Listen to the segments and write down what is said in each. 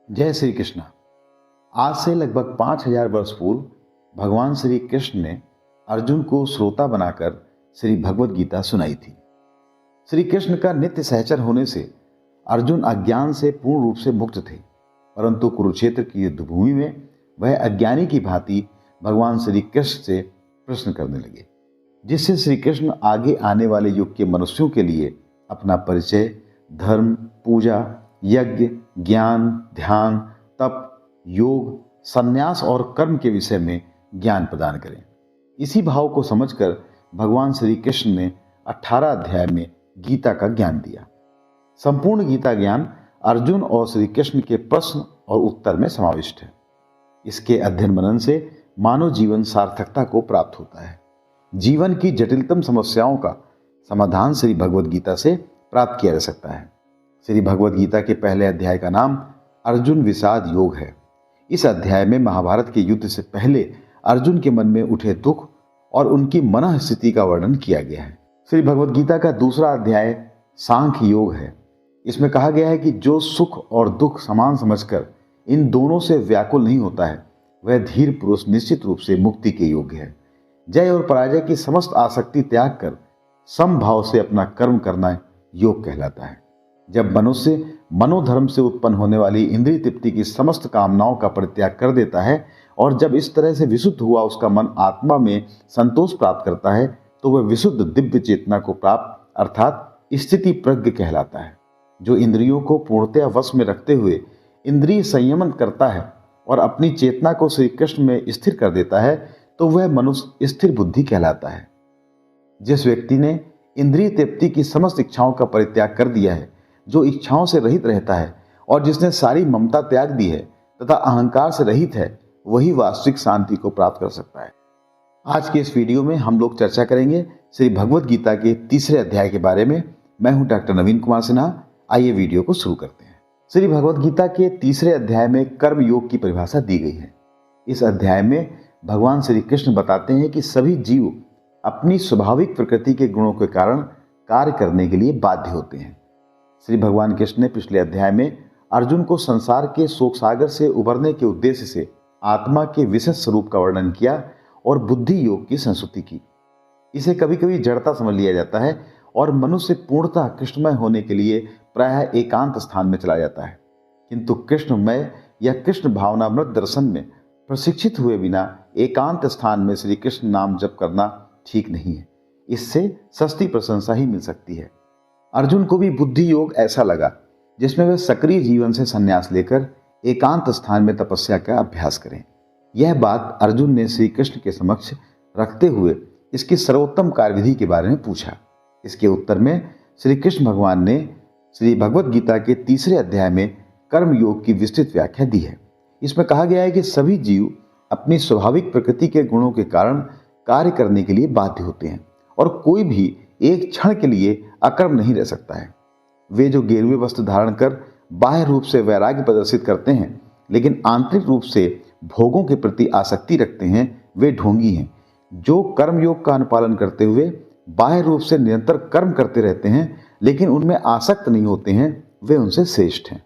जय श्री कृष्ण। आज से लगभग 5000 वर्ष पूर्व भगवान श्री कृष्ण ने अर्जुन को श्रोता बनाकर श्री भगवद गीता सुनाई थी। श्री कृष्ण का नित्य सहचर होने से अर्जुन अज्ञान से पूर्ण रूप से मुक्त थे, परंतु कुरुक्षेत्र की युद्धभूमि में वह अज्ञानी की भांति भगवान श्री कृष्ण से प्रश्न करने लगे, जिससे श्री कृष्ण आगे आने वाले युग के मनुष्यों के लिए अपना परिचय, धर्म, पूजा, यज्ञ, ज्ञान, ध्यान, तप, योग, संन्यास और कर्म के विषय में ज्ञान प्रदान करें। इसी भाव को समझकर भगवान श्री कृष्ण ने 18 अध्याय में गीता का ज्ञान दिया। संपूर्ण गीता ज्ञान अर्जुन और श्री कृष्ण के प्रश्न और उत्तर में समाविष्ट है। इसके अध्ययन मनन से मानव जीवन सार्थकता को प्राप्त होता है। जीवन की जटिलतम समस्याओं का समाधान श्री भगवद गीता से प्राप्त किया जा सकता है। श्री भगवद गीता के पहले अध्याय का नाम अर्जुन विषाद योग है। इस अध्याय में महाभारत के युद्ध से पहले अर्जुन के मन में उठे दुख और उनकी मनः स्थिति का वर्णन किया गया है। श्री भगवद गीता का दूसरा अध्याय सांख्य योग है। इसमें कहा गया है कि जो सुख और दुख समान समझकर इन दोनों से व्याकुल नहीं होता है, वह धीर पुरुष निश्चित रूप से मुक्ति के योग्य है। जय और पराजय की समस्त आसक्ति त्याग कर समभाव से अपना कर्म करना योग कहलाता है। जब मनुष्य मनोधर्म से उत्पन्न होने वाली इंद्रिय तृप्ति की समस्त कामनाओं का परित्याग कर देता है और जब इस तरह से विशुद्ध हुआ उसका मन आत्मा में संतोष प्राप्त करता है, तो वह विशुद्ध दिव्य चेतना को प्राप्त अर्थात स्थिति प्रज्ञ कहलाता है। जो इंद्रियों को पूर्णतया वश में रखते हुए इंद्रिय संयमन करता है और अपनी चेतना को श्री कृष्ण में स्थिर कर देता है, तो वह मनुष्य स्थिर बुद्धि कहलाता है। जिस व्यक्ति ने इंद्रिय तृप्ति की समस्त इच्छाओं का परित्याग कर दिया है, जो इच्छाओं से रहित रहता है और जिसने सारी ममता त्याग दी है तथा अहंकार से रहित है, वही वास्तविक शांति को प्राप्त कर सकता है। आज के इस वीडियो में हम लोग चर्चा करेंगे श्री भगवद गीता के तीसरे अध्याय के बारे में। मैं हूं डॉक्टर नवीन कुमार सिन्हा। आइए वीडियो को शुरू करते हैं। श्री भगवद गीता के तीसरे अध्याय में कर्म योग की परिभाषा दी गई है। इस अध्याय में भगवान श्री कृष्ण बताते हैं कि सभी जीव अपनी स्वाभाविक प्रकृति के गुणों के कारण कार्य करने के लिए बाध्य होते हैं। श्री भगवान कृष्ण ने पिछले अध्याय में अर्जुन को संसार के शोक सागर से उबरने के उद्देश्य से आत्मा के विशेष स्वरूप का वर्णन किया और बुद्धि योग की संस्तुति की। इसे कभी कभी जड़ता समझ लिया जाता है और मनुष्य पूर्णतः कृष्णमय होने के लिए प्रायः एकांत स्थान में चला जाता है, किंतु कृष्णमय या कृष्ण भावनामृत दर्शन में प्रशिक्षित हुए बिना एकांत स्थान में श्री कृष्ण नाम जप करना ठीक नहीं है। इससे सस्ती प्रशंसा ही मिल सकती है। अर्जुन को भी बुद्धि योग ऐसा लगा जिसमें वे सक्रिय जीवन से संन्यास लेकर एकांत स्थान में तपस्या का अभ्यास करें। यह बात अर्जुन ने श्री कृष्ण के समक्ष रखते हुए इसकी सर्वोत्तम कार्यविधि के बारे में पूछा। इसके उत्तर में श्री कृष्ण भगवान ने श्री भगवद गीता के तीसरे अध्याय में कर्म योग की विस्तृत व्याख्या दी है। इसमें कहा गया है कि सभी जीव अपनी स्वाभाविक प्रकृति के गुणों के कारण कार्य करने के लिए बाध्य होते हैं और कोई भी एक क्षण के लिए अकर्म नहीं रह सकता है। वे जो गेरुए वस्त्र धारण कर बाह्य रूप से वैराग्य प्रदर्शित करते हैं, लेकिन आंतरिक रूप से भोगों के प्रति आसक्ति रखते हैं, वे ढोंगी हैं। जो कर्म योग का अनुपालन करते हुए बाह्य रूप से निरंतर कर्म करते रहते हैं, लेकिन उनमें आसक्त नहीं होते हैं, वे उनसे श्रेष्ठ हैं।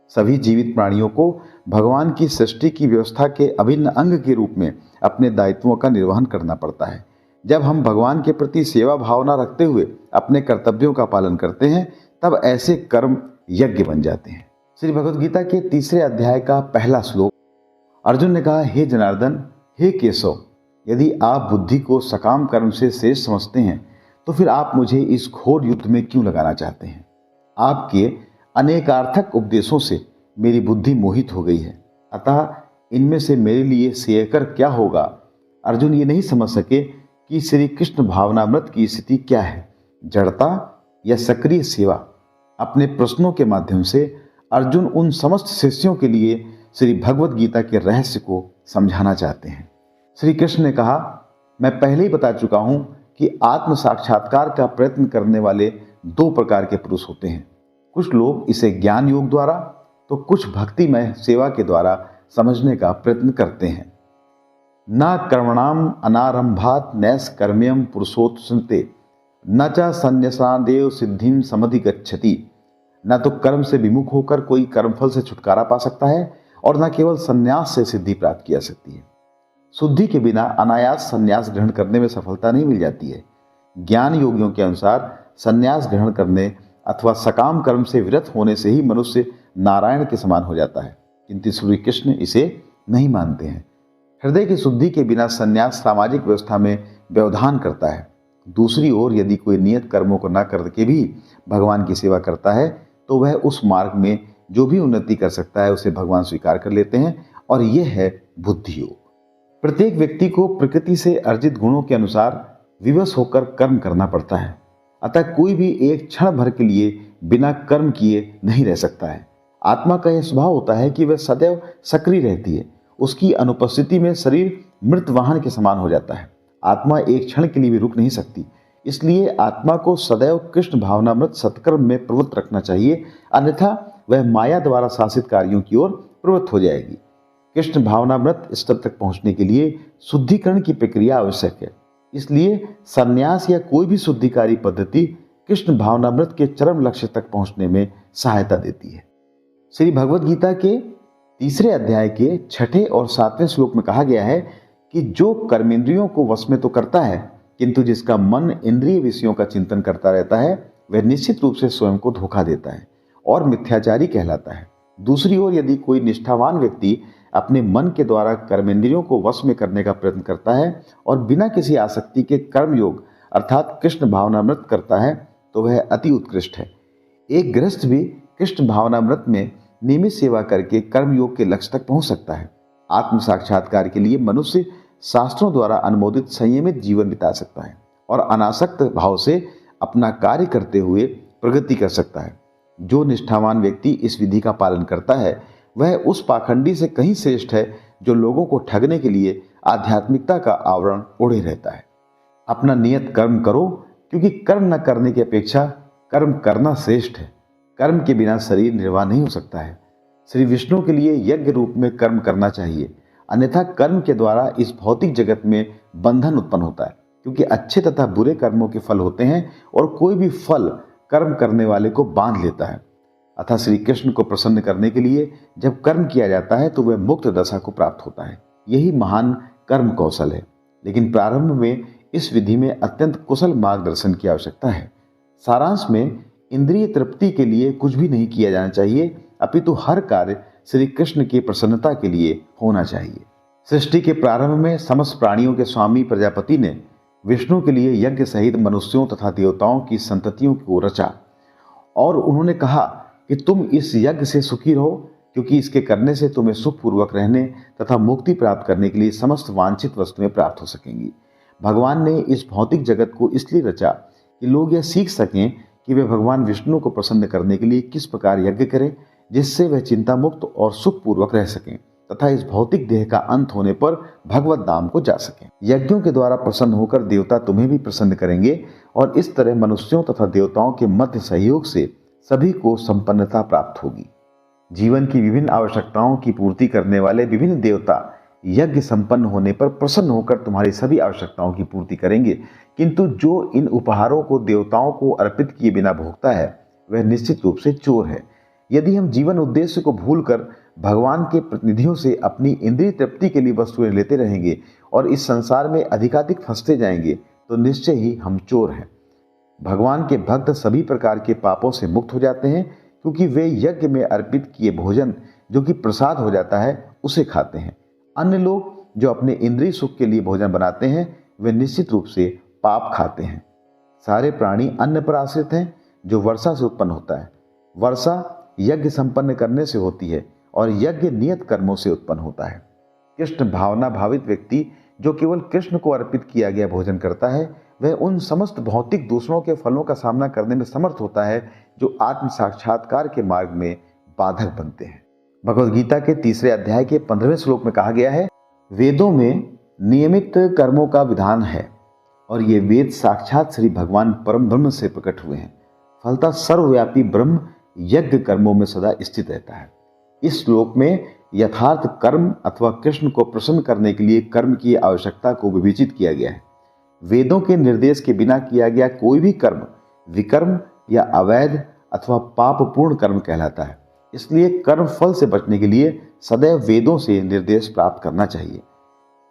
सभी जीवित प्राणियों को भगवान की सृष्टि की व्यवस्था के अभिन्न अंग के रूप में अपने दायित्वों का निर्वहन करना पड़ता है। जब हम भगवान के प्रति सेवा भावना रखते हुए अपने कर्तव्यों का पालन करते हैं, तब ऐसे कर्म यज्ञ बन जाते हैं। श्री भगवद गीता के तीसरे अध्याय का पहला श्लोक। अर्जुन ने कहा, हे जनार्दन, हे केशव, यदि आप बुद्धि को सकाम कर्म से श्रेष्ठ समझते हैं, तो फिर आप मुझे इस घोर युद्ध में क्यों लगाना चाहते हैं? आपके अनेकार्थक उपदेशों से मेरी बुद्धि मोहित हो गई है, अतः इनमें से मेरे लिए श्रेयकर क्या होगा? अर्जुन ये नहीं समझ सके कि श्री कृष्ण भावनामृत की स्थिति क्या है, जड़ता या सक्रिय सेवा। अपने प्रश्नों के माध्यम से अर्जुन उन समस्त शिष्यों के लिए श्री भगवद गीता के रहस्य को समझाना चाहते हैं। श्री कृष्ण ने कहा, मैं पहले ही बता चुका हूं कि आत्म साक्षात्कार का प्रयत्न करने वाले दो प्रकार के पुरुष होते हैं। कुछ लोग इसे ज्ञान योग द्वारा तो कुछ भक्तिमय सेवा के द्वारा समझने का प्रयत्न करते हैं। न कर्मणाम अनारंभात नैस कर्म्यम पुरुषोत्सन्ते न च संन्यासादेव सिद्धिम समधिगच्छति न तो कर्म से विमुख होकर कोई कर्मफल से छुटकारा पा सकता है और न केवल संन्यास से सिद्धि प्राप्त की जा सकती है। शुद्धि के बिना अनायास संन्यास ग्रहण करने में सफलता नहीं मिल जाती है। ज्ञान योगियों के अनुसार संन्यास ग्रहण करने अथवा सकाम कर्म से विरत होने से ही मनुष्य नारायण के समान हो जाता है, किंतु श्री कृष्ण इसे नहीं मानते हैं। हृदय की शुद्धि के बिना संन्यास सामाजिक व्यवस्था में व्यवधान करता है। दूसरी ओर यदि कोई नियत कर्मों को न करके भी भगवान की सेवा करता है तो वह उस मार्ग में जो भी उन्नति कर सकता है उसे भगवान स्वीकार कर लेते हैं, और यह है बुद्धि योग। प्रत्येक व्यक्ति को प्रकृति से अर्जित गुणों के अनुसार विवश होकर कर्म करना पड़ता है। अतः कोई भी एक क्षण भर के लिए बिना कर्म किए नहीं रह सकता है। आत्मा का यह स्वभाव होता है कि वह सदैव सक्रिय रहती है। उसकी अनुपस्थिति में शरीर मृत वाहन के समान हो जाता है। आत्मा एक क्षण के लिए भी रुक नहीं सकती। इसलिए आत्मा को सदैव कृष्ण भावनामृत सत्कर्म में प्रवृत्त रखना चाहिए, अन्यथा वह माया द्वारा शासित कार्यों की ओर प्रवृत्त हो जाएगी। कृष्ण भावनामृत स्तर तक पहुंचने के लिए शुद्धिकरण की प्रक्रिया आवश्यक है। इसलिए संन्यास या कोई भी शुद्धिकारी पद्धति कृष्ण भावनामृत के चरम लक्ष्य तक पहुंचने में सहायता देती है। श्री भगवद गीता के 3 अध्याय के 6 और 7वें श्लोक में कहा गया है कि जो कर्मेंद्रियों को वश में तो करता है, किंतु जिसका मन इंद्रिय विषयों का चिंतन करता रहता है वह निश्चित रूप से स्वयं को धोखा देता है और मिथ्याचारी कहलाता है। दूसरी ओर यदि कोई निष्ठावान व्यक्ति अपने मन के द्वारा कर्मेंद्रियों को वश में करने का प्रयत्न करता है और बिना किसी आसक्ति के कर्म योग अर्थात कृष्ण भावनामृत करता है तो वह अति उत्कृष्ट है। एक गृहस्थ भी कृष्ण भावनामृत में नियमित सेवा करके कर्मयोग के लक्ष्य तक पहुंच सकता है। आत्म साक्षात्कार के लिए मनुष्य शास्त्रों द्वारा अनुमोदित संयमित जीवन बिता सकता है और अनासक्त भाव से अपना कार्य करते हुए प्रगति कर सकता है। जो निष्ठावान व्यक्ति इस विधि का पालन करता है वह उस पाखंडी से कहीं श्रेष्ठ है जो लोगों को ठगने के लिए आध्यात्मिकता का आवरण ओढ़े रहता है। अपना नियत कर्म करो, क्योंकि कर्म न करने की अपेक्षा कर्म करना श्रेष्ठ है। कर्म के बिना शरीर निर्वाह नहीं हो सकता है। श्री विष्णु के लिए यज्ञ रूप में कर्म करना चाहिए, अन्यथा कर्म के द्वारा इस भौतिक जगत में बंधन उत्पन्न होता है, क्योंकि अच्छे तथा बुरे कर्मों के फल होते हैं और कोई भी फल कर्म करने वाले को बांध लेता है। अतः श्री कृष्ण को प्रसन्न करने के लिए जब कर्म किया जाता है तो वह मुक्त दशा को प्राप्त होता है। यही महान कर्म कौशल है। लेकिन प्रारंभ में इस विधि में अत्यंत कुशल मार्गदर्शन की आवश्यकता है। सारांश में इंद्रिय तृप्ति के लिए कुछ भी नहीं किया जाना चाहिए, अपितु हर कार्य श्री कृष्ण की प्रसन्नता के लिए होना चाहिए। सृष्टि के प्रारंभ में समस्त प्राणियों के स्वामी प्रजापति ने विष्णु के लिए यज्ञ सहित मनुष्यों तथा देवताओं की संततियों को रचा और उन्होंने कहा कि तुम इस यज्ञ से सुखी रहो, क्योंकि इसके करने से तुम्हें सुखपूर्वक रहने तथा मुक्ति प्राप्त करने के लिए समस्त वांछित वस्तुएं प्राप्त हो सकेंगी। भगवान ने इस भौतिक जगत को इसलिए रचा कि लोग यह सीख सकें कि वे भगवान विष्णु को प्रसन्न करने के लिए किस प्रकार यज्ञ करें, जिससे वह चिंता मुक्त और सुखपूर्वक रह सकें तथा इस भौतिक देह का अंत होने पर भगवत धाम को जा सकें। यज्ञों के द्वारा प्रसन्न होकर देवता तुम्हें भी प्रसन्न करेंगे और इस तरह मनुष्यों तथा देवताओं के मध्य सहयोग से सभी को संपन्नता प्राप्त होगी। जीवन की विभिन्न आवश्यकताओं की पूर्ति करने वाले विभिन्न देवता यज्ञ संपन्न होने पर प्रसन्न होकर तुम्हारी सभी आवश्यकताओं की पूर्ति करेंगे, किंतु जो इन उपहारों को देवताओं को अर्पित किए बिना भोगता है वह निश्चित रूप से चोर है। यदि हम जीवन उद्देश्य को भूलकर भगवान के प्रतिनिधियों से अपनी इंद्रिय तृप्ति के लिए वस्तुएं लेते रहेंगे और इस संसार में अधिकाधिक फंसते जाएंगे तो निश्चय ही हम चोर हैं। भगवान के भक्त सभी प्रकार के पापों से मुक्त हो जाते हैं, क्योंकि वे यज्ञ में अर्पित किए भोजन जो कि प्रसाद हो जाता है उसे खाते हैं। अन्य लोग जो अपने इंद्रिय सुख के लिए भोजन बनाते हैं वे निश्चित रूप से पाप खाते हैं। सारे प्राणी अन्न पर आश्रित हैं जो वर्षा से उत्पन्न होता है। वर्षा यज्ञ संपन्न करने से होती है और यज्ञ नियत कर्मों से उत्पन्न होता है। कृष्ण भावना भावित व्यक्ति जो केवल कृष्ण को अर्पित किया गया भोजन करता है वह उन समस्त भौतिक दूसरों के फलों का सामना करने में समर्थ होता है जो आत्म साक्षात्कार के मार्ग में बाधक बनते हैं। भगवद गीता के 3 अध्याय के 15वें श्लोक में कहा गया है, वेदों में नियमित कर्मों का विधान है और ये वेद साक्षात श्री भगवान परम ब्रह्म से प्रकट हुए हैं। फलतः सर्वव्यापी ब्रह्म यज्ञ कर्मों में सदा स्थित रहता है। इस श्लोक में यथार्थ कर्म अथवा कृष्ण को प्रसन्न करने के लिए कर्म की आवश्यकता को विवेचित किया गया है। वेदों के निर्देश के बिना किया गया कोई भी कर्म विकर्म या अवैध अथवा पापपूर्ण कर्म कहलाता है। इसलिए कर्म फल से बचने के लिए सदैव वेदों से निर्देश प्राप्त करना चाहिए।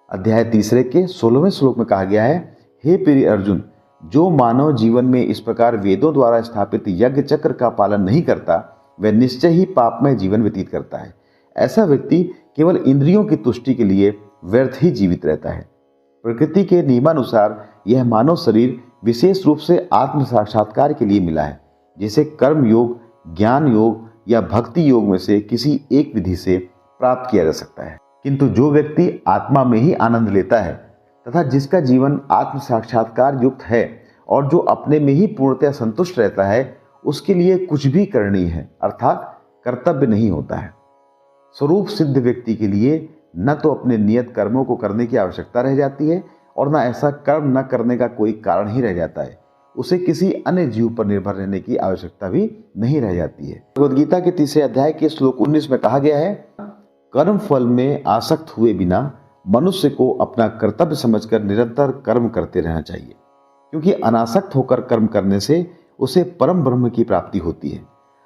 अध्याय 3 के 16वें श्लोक में कहा गया है, हे प्रिय अर्जुन, जो मानव जीवन में इस प्रकार वेदों द्वारा स्थापित यज्ञ चक्र का पालन नहीं करता, वह निश्चय ही पापमय जीवन व्यतीत करता है। ऐसा व्यक्ति केवल इंद्रियों की तुष्टि के लिए व्यर्थ ही जीवित रहता है। प्रकृति के नियमानुसार यह मानव शरीर विशेष रूप से आत्म साक्षात्कार के लिए मिला है, जिसे कर्म योग, ज्ञान योग या भक्ति योग में से किसी एक विधि से प्राप्त किया जा सकता है। किंतु जो व्यक्ति आत्मा में ही आनंद लेता है तथा जिसका जीवन आत्म साक्षात्कार युक्त है और जो अपने में ही पूर्णतः संतुष्ट रहता है, उसके लिए कुछ भी करनी है अर्थात कर्तव्य नहीं होता है। स्वरूप सिद्ध व्यक्ति के लिए न तो अपने नियत कर्मों को करने की आवश्यकता रह जाती है और न ऐसा कर्म न करने का कोई कारण ही रह जाता है। उसे किसी अन्य जीव पर निर्भर रहने की आवश्यकता भी नहीं रह जाती है। भगवद गीता के 3 अध्याय के श्लोक 19 में कहा गया है, कर्म फल में आसक्त हुए बिना मनुष्य को अपना कर्तव्य समझकर निरंतर कर्म करते रहना चाहिए, क्योंकि अनासक्त होकर कर्म करने से उसे परम ब्रह्म की प्राप्ति होती है।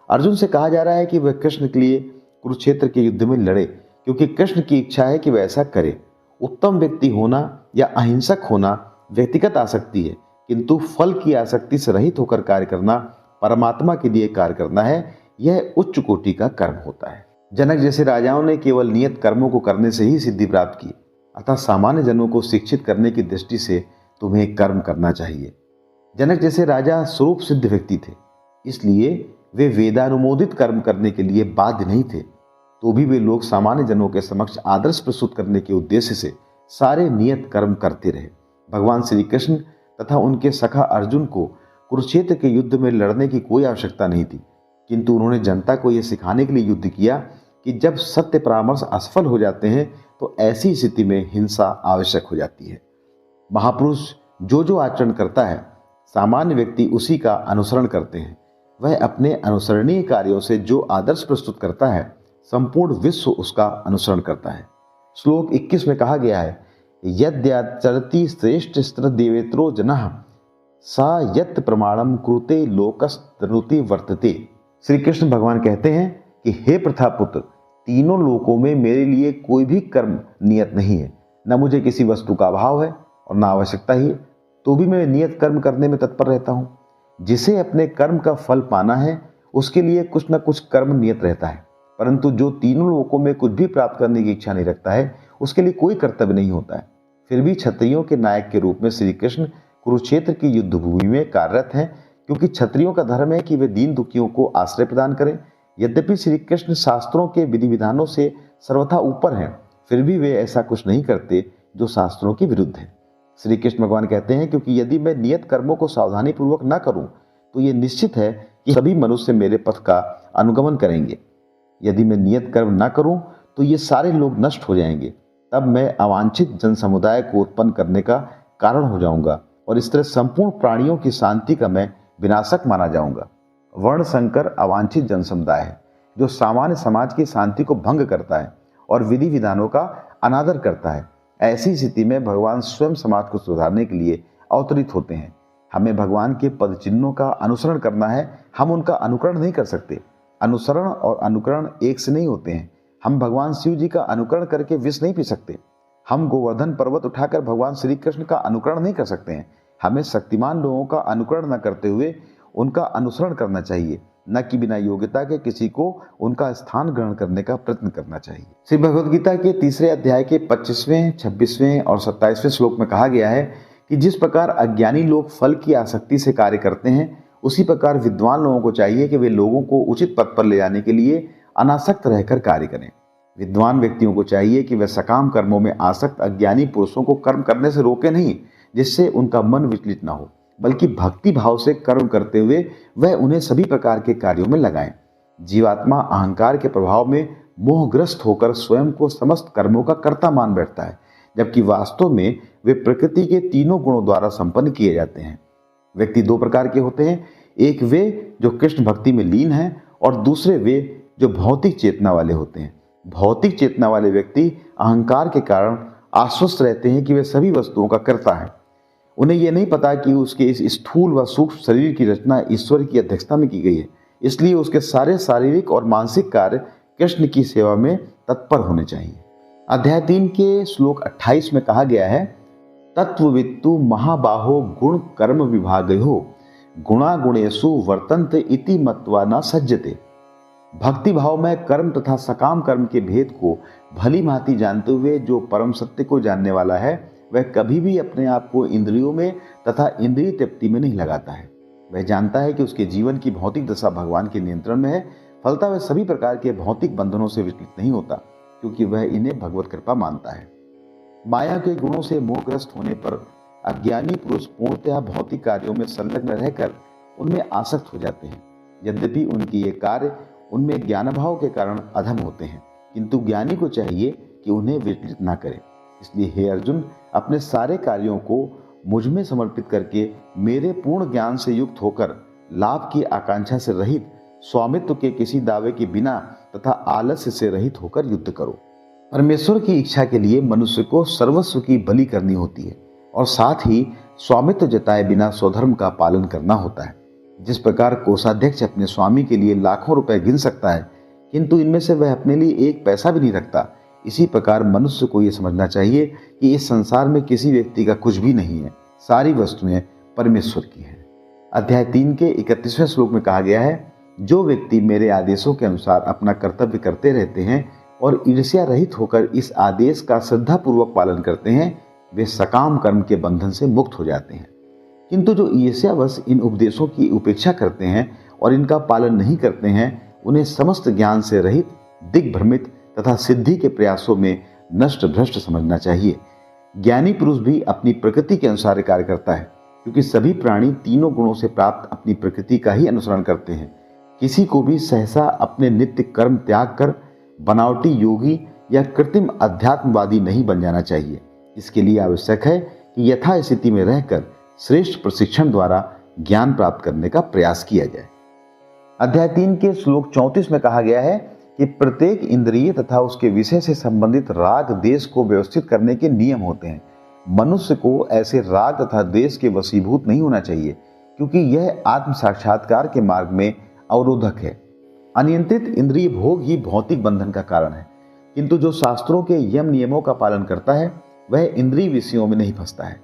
अर्जुन से कहा जा रहा है कि वह कृष्ण के लिए कुरुक्षेत्र के युद्ध में लड़े, क्योंकि कृष्ण की इच्छा है कि वह ऐसा करे। उत्तम व्यक्ति होना या अहिंसक होना व्यक्तिगत आसक्ति है, किंतु फल की आसक्ति से रहित होकर कार्य करना, परमात्मा के लिए कार्य करना है, यह उच्च कोटि का कर्म होता है। जनक जैसे राजाओं ने केवल नियत कर्मों को करने से ही सिद्धि प्राप्त की, अतः सामान्य जनों को शिक्षित करने की दृष्टि से तुम्हें कर्म करना चाहिए। जनक जैसे राजा स्वरूप सिद्ध व्यक्ति थे, इसलिए वे वेदानुमोदित कर्म करने के लिए बाध्य नहीं थे, तो भी वे लोग सामान्य जनों के समक्ष आदर्श प्रस्तुत करने के उद्देश्य से सारे नियत कर्म करते रहे। भगवान श्री कृष्ण तथा उनके सखा अर्जुन को कुरुक्षेत्र के युद्ध में लड़ने की कोई आवश्यकता नहीं थी, किंतु उन्होंने जनता को यह सिखाने के लिए युद्ध किया कि जब सत्य परामर्श असफल हो जाते हैं तो ऐसी स्थिति में हिंसा आवश्यक हो जाती है। महापुरुष जो आचरण करता है, सामान्य व्यक्ति उसी का अनुसरण करते हैं। वह अपने अनुसरणीय कार्यों से जो आदर्श प्रस्तुत करता है, संपूर्ण विश्व उसका अनुसरण करता है। श्लोक 21 में कहा गया है, यद्याचरति श्रेष्ठ स्त्र देवेत्रो जनः सा यत् प्रमाणम कुरुते लोकस्तनुते वर्तते। श्री कृष्ण भगवान कहते हैं कि हे प्रथापुत्र, तीनों लोकों में मेरे लिए कोई भी कर्म नियत नहीं है। न मुझे किसी वस्तु का अभाव है और न आवश्यकता ही है, तो भी मैं नियत कर्म करने में तत्पर रहता हूँ। जिसे अपने कर्म का फल पाना है, उसके लिए कुछ न कुछ कर्म नियत रहता है, परंतु जो तीनों लोकों में कुछ भी प्राप्त करने की इच्छा नहीं रखता है, उसके लिए कोई कर्तव्य नहीं होता है। फिर भी क्षत्रियों के नायक के रूप में श्री कृष्ण कुरुक्षेत्र की युद्ध भूमि में कार्यरत हैं, क्योंकि क्षत्रियों का धर्म है कि वे दीन दुखियों को आश्रय प्रदान करें। यद्यपि श्री कृष्ण शास्त्रों के विधि विधानों से सर्वथा ऊपर हैं, फिर भी वे ऐसा कुछ नहीं करते जो शास्त्रों के विरुद्ध है। श्री कृष्ण भगवान कहते हैं, क्योंकि यदि मैं नियत कर्मों को सावधानी पूर्वक न करूं, तो ये निश्चित है कि सभी मनुष्य मेरे पथ का अनुगमन करेंगे। यदि मैं नियत कर्म न करूं, तो ये सारे लोग नष्ट हो जाएंगे। तब मैं अवांछित जन समुदाय को उत्पन्न करने का कारण हो जाऊंगा और इस तरह संपूर्ण प्राणियों की शांति का मैं विनाशक माना जाऊंगा। वर्ण संकर अवांछित जन समुदाय है, जो सामान्य समाज की शांति को भंग करता है और विधि विधानों का अनादर करता है। ऐसी स्थिति में भगवान स्वयं समाज को सुधारने के लिए अवतरित होते हैं। हमें भगवान के पद चिन्हों का अनुसरण करना है, हम उनका अनुकरण नहीं कर सकते। अनुसरण और अनुकरण एक से नहीं होते हैं। हम भगवान शिव जी का अनुकरण करके विष नहीं पी सकते। हम गोवर्धन पर्वत उठाकर भगवान श्री कृष्ण का अनुकरण नहीं कर सकते हैं। हमें शक्तिमान लोगों का अनुकरण न करते हुए उनका अनुसरण करना चाहिए, न कि बिना योग्यता के किसी को उनका स्थान ग्रहण करने का प्रयत्न करना चाहिए। श्री भगवद गीता के 3 अध्याय के 25वें, 26वें और 27वें श्लोक में कहा गया है कि जिस प्रकार अज्ञानी लोग फल की आसक्ति से कार्य करते हैं, उसी प्रकार विद्वान लोगों को चाहिए कि वे लोगों को उचित पथ पर ले जाने के लिए अनासक्त रहकर कार्य करें। विद्वान व्यक्तियों को चाहिए कि वे सकाम कर्मों में आसक्त अज्ञानी पुरुषों को कर्म करने से रोके नहीं, जिससे उनका मन विचलित न हो, बल्कि भक्ति भाव से कर्म करते हुए वह उन्हें सभी प्रकार के कार्यों में लगाएं। जीवात्मा अहंकार के प्रभाव में मोहग्रस्त होकर स्वयं को समस्त कर्मों का कर्ता मान बैठता है, जबकि वास्तव में वे प्रकृति के तीनों गुणों द्वारा संपन्न किए जाते हैं। व्यक्ति दो प्रकार के होते हैं, एक वे जो कृष्ण भक्ति में लीन हैं और दूसरे वे जो भौतिक चेतना वाले होते हैं। भौतिक चेतना वाले व्यक्ति अहंकार के कारण आश्वस्त रहते हैं कि वे सभी वस्तुओं का कर्ता है। उन्हें यह नहीं पता कि उसके इस स्थूल व सूक्ष्म शरीर की रचना ईश्वर की अध्यक्षता में की गई है। इसलिए उसके सारे शारीरिक और मानसिक कार्य कृष्ण की सेवा में तत्पर होने चाहिए। अध्याय 3 के श्लोक 28 में कहा गया है, तत्ववित्तु महाबाहो गुण कर्म विभागयो गुणा गुणेषु वर्तन्त इति मत्वा न सज्जते। भक्ति भाव में कर्म तथा सकाम कर्म के भेद को भली भांति जानते हुए जो परम सत्य को जानने वाला है, वह कभी भी अपने आप को इंद्रियों में तथा इंद्रिय तृप्ति में नहीं लगाता है। वह जानता है कि उसके जीवन की भौतिक दशा भगवान के नियंत्रण में है, फलता वह सभी प्रकार के भौतिक बंधनों से विचलित नहीं होता, क्योंकि वह इन्हें भगवत कृपा मानता है। माया के गुणों से मोहग्रस्त होने पर अज्ञानी पुरुष पूर्णतः भौतिक कार्यों में संलग्न रहकर उनमें आसक्त हो जाते हैं। यद्यपि उनकी ये कार्य उनमें ज्ञान भाव के कारण अधम होते हैं, किंतु ज्ञानी को चाहिए कि उन्हें विचलित न करे। इसलिए हे अर्जुन, अपने सारे कार्यों को मुझ में समर्पित करके मेरे पूर्ण ज्ञान से युक्त होकर लाभ की आकांक्षा से रहित, स्वामित्व के किसी दावे के बिना तथा आलस्य से रहित होकर युद्ध करो। परमेश्वर की इच्छा के लिए मनुष्य को सर्वस्व की बलि करनी होती है और साथ ही स्वामित्व जताए बिना स्वधर्म का पालन करना होता है। जिस प्रकार कोषाध्यक्ष अपने स्वामी के लिए लाखों रुपए गिन सकता है, किंतु इनमें से वह अपने लिए एक पैसा भी नहीं रखता, इसी प्रकार मनुष्य को यह समझना चाहिए कि इस संसार में किसी व्यक्ति का कुछ भी नहीं है, सारी वस्तुएं परमेश्वर की हैं। अध्याय 3 के 31वें श्लोक में कहा गया है, जो व्यक्ति मेरे आदेशों के अनुसार अपना कर्तव्य करते रहते हैं और ईर्ष्या रहित होकर इस आदेश का श्रद्धापूर्वक पालन करते हैं, वे सकाम कर्म के बंधन से मुक्त हो जाते हैं। किंतु जो ईर्ष्यावश इन उपदेशों की उपेक्षा करते हैं और इनका पालन नहीं करते हैं, उन्हें समस्त ज्ञान से रहित, दिग्भ्रमित तथा सिद्धि के प्रयासों में नष्ट भ्रष्ट समझना चाहिए। ज्ञानी पुरुष भी अपनी प्रकृति के अनुसार कार्य करता है, क्योंकि सभी प्राणी तीनों गुणों से प्राप्त अपनी प्रकृति का ही अनुसरण करते हैं। किसी को भी सहसा अपने नित्य कर्म त्याग कर बनावटी योगी या कृत्रिम अध्यात्मवादी नहीं बन जाना चाहिए। इसके लिए आवश्यक है कि यथा स्थिति में रहकर श्रेष्ठ प्रशिक्षण द्वारा ज्ञान प्राप्त करने का प्रयास किया जाए। अध्याय 3 के श्लोक 34 में कहा गया है कि प्रत्येक इंद्रिय तथा उसके विषय से संबंधित राग देश को व्यवस्थित करने के नियम होते हैं। मनुष्य को ऐसे राग तथा देश के वशीभूत नहीं होना चाहिए, क्योंकि यह आत्म साक्षात्कार के मार्ग में अवरोधक है। अनियंत्रित इंद्रिय भोग ही भौतिक बंधन का कारण है, किंतु जो शास्त्रों के यम नियमों का पालन करता है वह इंद्रिय विषयों में नहीं फंसता है।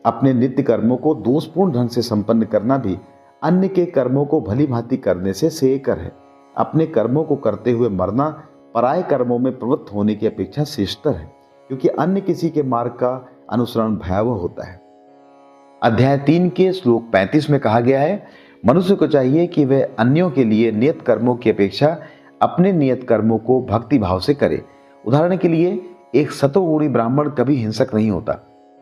अपने नित्य कर्मों को दोषपूर्ण ढंग से संपन्न करना भी अन्य के कर्मों को भली भांति करने से श्रेयकर है। अपने कर्मों को करते हुए मरना पराये कर्मों में प्रवृत्त होने की अपेक्षा श्रेष्ठतर है, क्योंकि अन्य किसी के मार्ग का अनुसरण भयावह होता है। अध्याय 3 के श्लोक 35 में कहा गया है, मनुष्य को चाहिए कि वह अन्यों के लिए नियत कर्मों की अपेक्षा अपने नियत कर्मों को भक्ति भाव से करे। उदाहरण के लिए, एक सतोगुणी ब्राह्मण कभी हिंसक नहीं होता,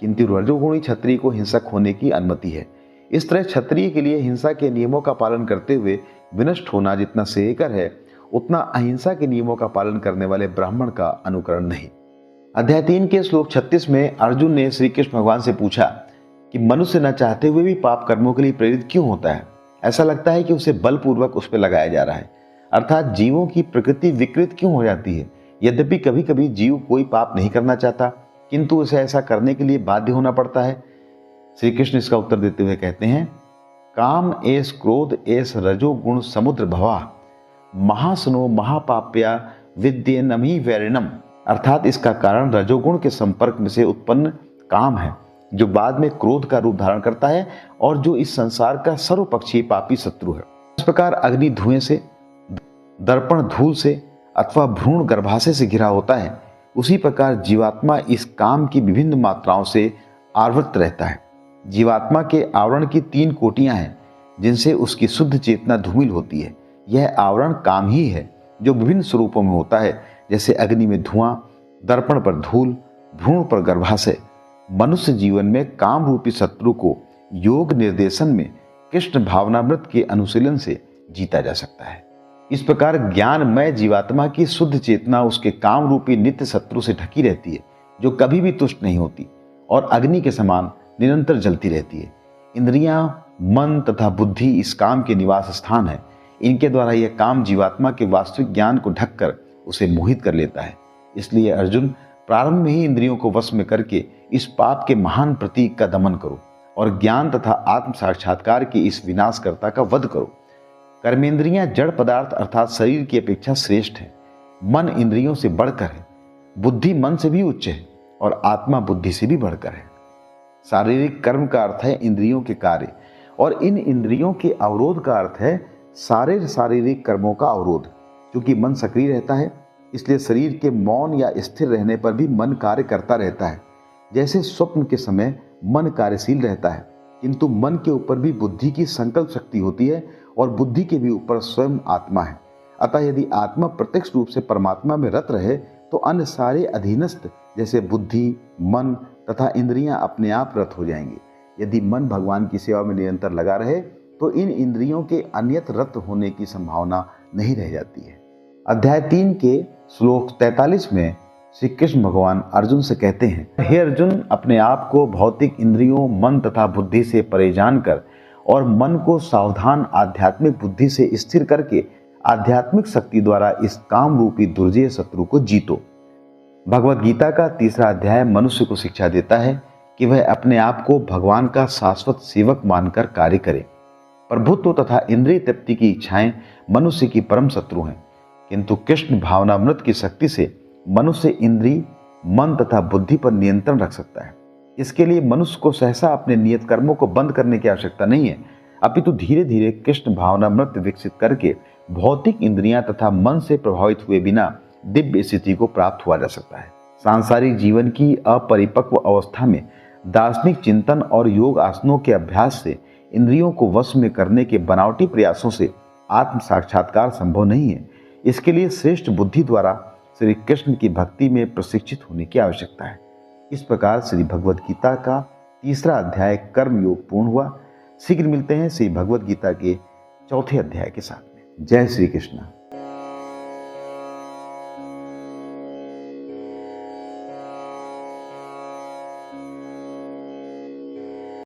किंतु रजोगुणी क्षत्रिय को हिंसक होने की अनुमति है। इस तरह क्षत्रिय के लिए हिंसा के नियमों का पालन करते हुए विनष्ट होना जितना श्रेयकर है, उतना अहिंसा के नियमों का पालन करने वाले ब्राह्मण का अनुकरण नहीं। अध्याय 3 के श्लोक 36 में अर्जुन ने श्री कृष्ण भगवान से पूछा कि मनुष्य न चाहते हुए भी पाप कर्मों के लिए प्रेरित क्यों होता है। ऐसा लगता है कि उसे बलपूर्वक उस पर लगाया जा रहा है, अर्थात जीवों की प्रकृति विकृत क्यों हो जाती है। यद्यपि कभी कभी जीव कोई पाप नहीं करना चाहता, किंतु उसे ऐसा करने के लिए बाध्य होना पड़ता है। श्री कृष्ण इसका उत्तर देते हुए कहते हैं, काम एस क्रोध एस रजोगुण समुद्र भवा महासनो महापाप्या विद्ये नमी वैरिणम। अर्थात इसका कारण रजोगुण के संपर्क में से उत्पन्न काम है, जो बाद में क्रोध का रूप धारण करता है और जो इस संसार का सर्वपक्षीय पापी शत्रु है। इस प्रकार अग्नि धुएं से, दर्पण धूल से अथवा भ्रूण गर्भाशय से घिरा होता है, उसी प्रकार जीवात्मा इस काम की विभिन्न मात्राओं से आवृत रहता है। जीवात्मा के आवरण की 3 कोटियां हैं, जिनसे उसकी शुद्ध चेतना धूमिल होती है। यह आवरण काम ही है, जो विभिन्न स्वरूपों में होता है, जैसे अग्नि में धुआं, दर्पण पर धूल, भ्रूण पर गर्भाशय। मनुष्य जीवन में काम रूपी शत्रु को योग निर्देशन में कृष्ण भावनामृत के अनुशीलन से जीता जा सकता है। इस प्रकार ज्ञानमय जीवात्मा की शुद्ध चेतना उसके काम रूपी नित्य शत्रु से ढकी रहती है, जो कभी भी तुष्ट नहीं होती और अग्नि के समान निरंतर जलती रहती है। इंद्रियां, मन तथा बुद्धि इस काम के निवास स्थान है। इनके द्वारा यह काम जीवात्मा के वास्तविक ज्ञान को ढककर उसे मोहित कर लेता है। इसलिए अर्जुन, प्रारंभ में ही इंद्रियों को वश में करके इस पाप के महान प्रतीक का दमन करो और ज्ञान तथा आत्म साक्षात्कार के इस विनाशकर्ता का वध करो। कर्मेंद्रियां जड़ पदार्थ अर्थात शरीर की अपेक्षा श्रेष्ठ है। मन इंद्रियों से बढ़कर है, बुद्धि मन से भी उच्च है और आत्मा बुद्धि से भी बढ़कर है। शारीरिक कर्म का अर्थ है इंद्रियों के कार्य और इन इंद्रियों के अवरोध का अर्थ है सारे शारीरिक कर्मों का अवरोध। क्योंकि मन सक्रिय रहता है इसलिए शरीर के मौन या स्थिर रहने पर भी मन कार्य करता रहता है। जैसे स्वप्न के समय मन कार्यशील रहता है, किंतु मन के ऊपर भी बुद्धि की संकल्प शक्ति होती है और बुद्धि के भी ऊपर स्वयं आत्मा है। अतः यदि आत्मा प्रत्यक्ष रूप से परमात्मा में रत रहे तो अन्य सारे अधीनस्थ जैसे बुद्धि, मन तथा इंद्रियां अपने आप रत हो जाएंगी। यदि मन भगवान की सेवा में निरंतर लगा रहे तो इन इंद्रियों के अन्यत्र रत होने की संभावना नहीं रह जाती है। अध्याय 3 के श्लोक 43 में श्री कृष्ण भगवान अर्जुन से कहते हैं, हे अर्जुन, अपने आप को भौतिक इंद्रियों, मन तथा बुद्धि से परे जानकर और मन को सावधान आध्यात्मिक बुद्धि से स्थिर करके आध्यात्मिक शक्ति द्वारा इस काम रूपी दुर्जय शत्रु को जीतो। भगवद गीता का 3रा अध्याय मनुष्य को शिक्षा देता है कि वह अपने आप को भगवान का शाश्वत सेवक मानकर कार्य करे। प्रभुत्व तथा इंद्रिय तृप्ति की इच्छाएं मनुष्य की परम शत्रु हैं, किंतु कृष्ण भावनामृत की शक्ति से मनुष्य इंद्रिय, मन तथा बुद्धि पर नियंत्रण रख सकता है। इसके लिए मनुष्य को सहसा अपने नियत कर्मों को बंद करने की आवश्यकता नहीं है, अपितु धीरे धीरे कृष्ण भावनामृत विकसित करके भौतिक इंद्रियां तथा मन से प्रभावित हुए बिना दिव्य स्थिति को प्राप्त हुआ जा सकता है। सांसारिक जीवन की अपरिपक्व अवस्था में दार्शनिक चिंतन और योग आसनों के अभ्यास से इंद्रियों को वश में करने के बनावटी प्रयासों से आत्म साक्षात्कार संभव नहीं है। इसके लिए श्रेष्ठ बुद्धि द्वारा श्री कृष्ण की भक्ति में प्रशिक्षित होने की आवश्यकता है। इस प्रकार श्री भगवद गीता का 3रा अध्याय कर्म योग पूर्ण हुआ। शीघ्र मिलते हैं श्री भगवद गीता के 4थे अध्याय के साथ में। जय श्री कृष्ण।